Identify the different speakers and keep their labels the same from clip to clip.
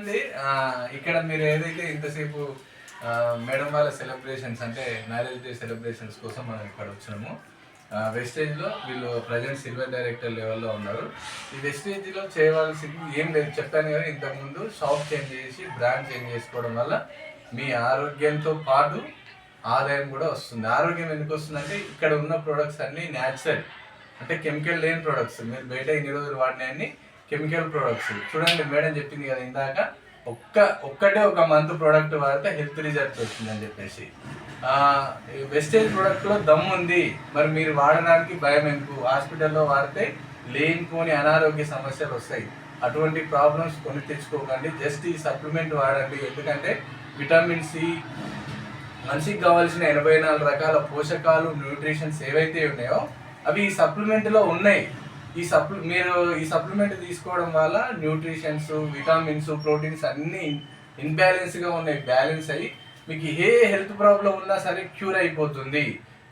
Speaker 1: అండి ఇక్కడ మీరు ఏదైతే ఇంతసేపు మేడం వాళ్ళ సెలబ్రేషన్స్ అంటే మ్యారేజ్ డే సెలబ్రేషన్స్ కోసం మనం ఇక్కడ వచ్చినాము. వెస్టేజ్లో వీళ్ళు ప్రజెంట్ సిల్వర్ డైరెక్టర్ లెవెల్లో ఉన్నారు. ఈ వెస్టేజ్లో చేయవలసింది ఏం లేదు, చెప్పాను కదా ఇంతకుముందు. షాప్ చేంజ్ చేసి బ్రాండ్ చేంజ్ చేసుకోవడం వల్ల మీ ఆరోగ్యంతో పాటు ఆదాయం కూడా వస్తుంది. ఆరోగ్యం ఎందుకు వస్తుందంటే ఇక్కడ ఉన్న ప్రొడక్ట్స్ అన్నీ న్యాచురల్, అంటే కెమికల్ లేని ప్రొడక్ట్స్. మీరు బయట ఇన్ని రోజులు వాడినవన్నీ కెమికల్ ప్రొడక్ట్స్. చూడండి మేడం చెప్పింది కదా ఇందాక, ఒక్కటే ఒక మంత్ ప్రోడక్ట్ వాడితే హెల్త్ రిజల్ట్స్ వచ్చిందని చెప్పేసి. వెస్టేజ్ ప్రోడక్ట్లో దమ్ ఉంది, మరి మీరు వాడడానికి భయం ఎందుకు? హాస్పిటల్లో వాడితే లేనిపోని అనారోగ్య సమస్యలు వస్తాయి. అటువంటి ప్రాబ్లమ్స్ కొని తెచ్చుకోకండి, జస్ట్ ఈ సప్లిమెంట్ వాడండి. ఎందుకంటే విటమిన్ సి, మనిషికి కావాల్సిన 84 రకాల పోషకాలు, న్యూట్రిషన్స్ ఏవైతే ఉన్నాయో అవి ఈ సప్లిమెంట్లో ఉన్నాయి. మీరు ఈ సప్లిమెంట్ తీసుకోవడం వల్ల న్యూట్రిషన్స్, విటమిన్స్, ప్రోటీన్స్ అన్నీ ఇన్బ్యాలెన్స్గా ఉన్నాయి. బ్యాలెన్స్ అయ్యి మీకు ఏ హెల్త్ ప్రాబ్లం ఉన్నా సరే క్యూర్ అయిపోతుంది.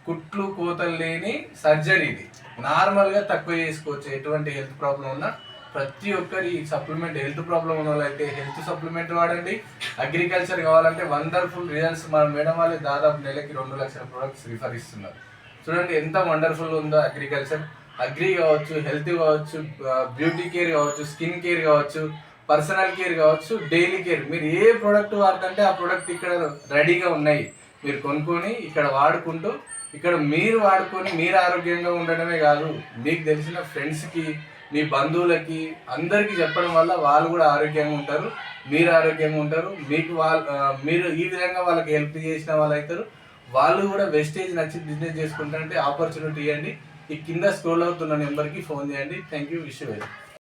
Speaker 1: కుట్లు కోతలు లేని సర్జరీ ఇది. నార్మల్గా తక్కువ చేసుకోవచ్చు. ఎటువంటి హెల్త్ ప్రాబ్లం ఉన్నా ప్రతి ఒక్కరి సప్లిమెంట్, హెల్త్ ప్రాబ్లం ఉన్న వాళ్ళైతే హెల్త్ సప్లిమెంట్ వాడండి. అగ్రికల్చర్ కావాలంటే వండర్ఫుల్ రిజల్ట్స్. మన మేడం వాళ్ళే దాదాపు నెలకి 2 లక్షల ప్రొడక్ట్స్ రిఫర్ ఇస్తున్నారు. చూడండి ఎంత వండర్ఫుల్ ఉందో అగ్రికల్చర్. అగ్రి కావచ్చు, హెల్త్ కావచ్చు, బ్యూటీ కేర్ కావచ్చు, స్కిన్ కేర్ కావచ్చు, పర్సనల్ కేర్ కావచ్చు, డైలీ కేర్. మీరు ఏ ప్రోడక్ట్ వాడుతుంటే ఆ ప్రోడక్ట్ ఇక్కడ రెడీగా ఉన్నాయి. మీరు కొనుక్కొని ఇక్కడ వాడుకుంటూ, ఇక్కడ మీరు వాడుకొని మీరు ఆరోగ్యంగా ఉండడమే కాదు, మీకు తెలిసిన ఫ్రెండ్స్కి, మీ బంధువులకి, అందరికీ చెప్పడం వల్ల వాళ్ళు కూడా ఆరోగ్యంగా ఉంటారు, మీరు ఆరోగ్యంగా ఉంటారు. మీరు ఈ విధంగా వాళ్ళకి హెల్ప్ చేసిన వాళ్ళు అవుతారు. వాళ్ళు కూడా వెస్టేజ్ నచ్చి బిజినెస్ చేసుకుంటారంటే ఆపర్చునిటీ ఇవ్వండి. ఈ కింద స్క్రోల్ అవుతున్న నెంబర్కి ఫోన్ చేయండి. Thank you. Wish you very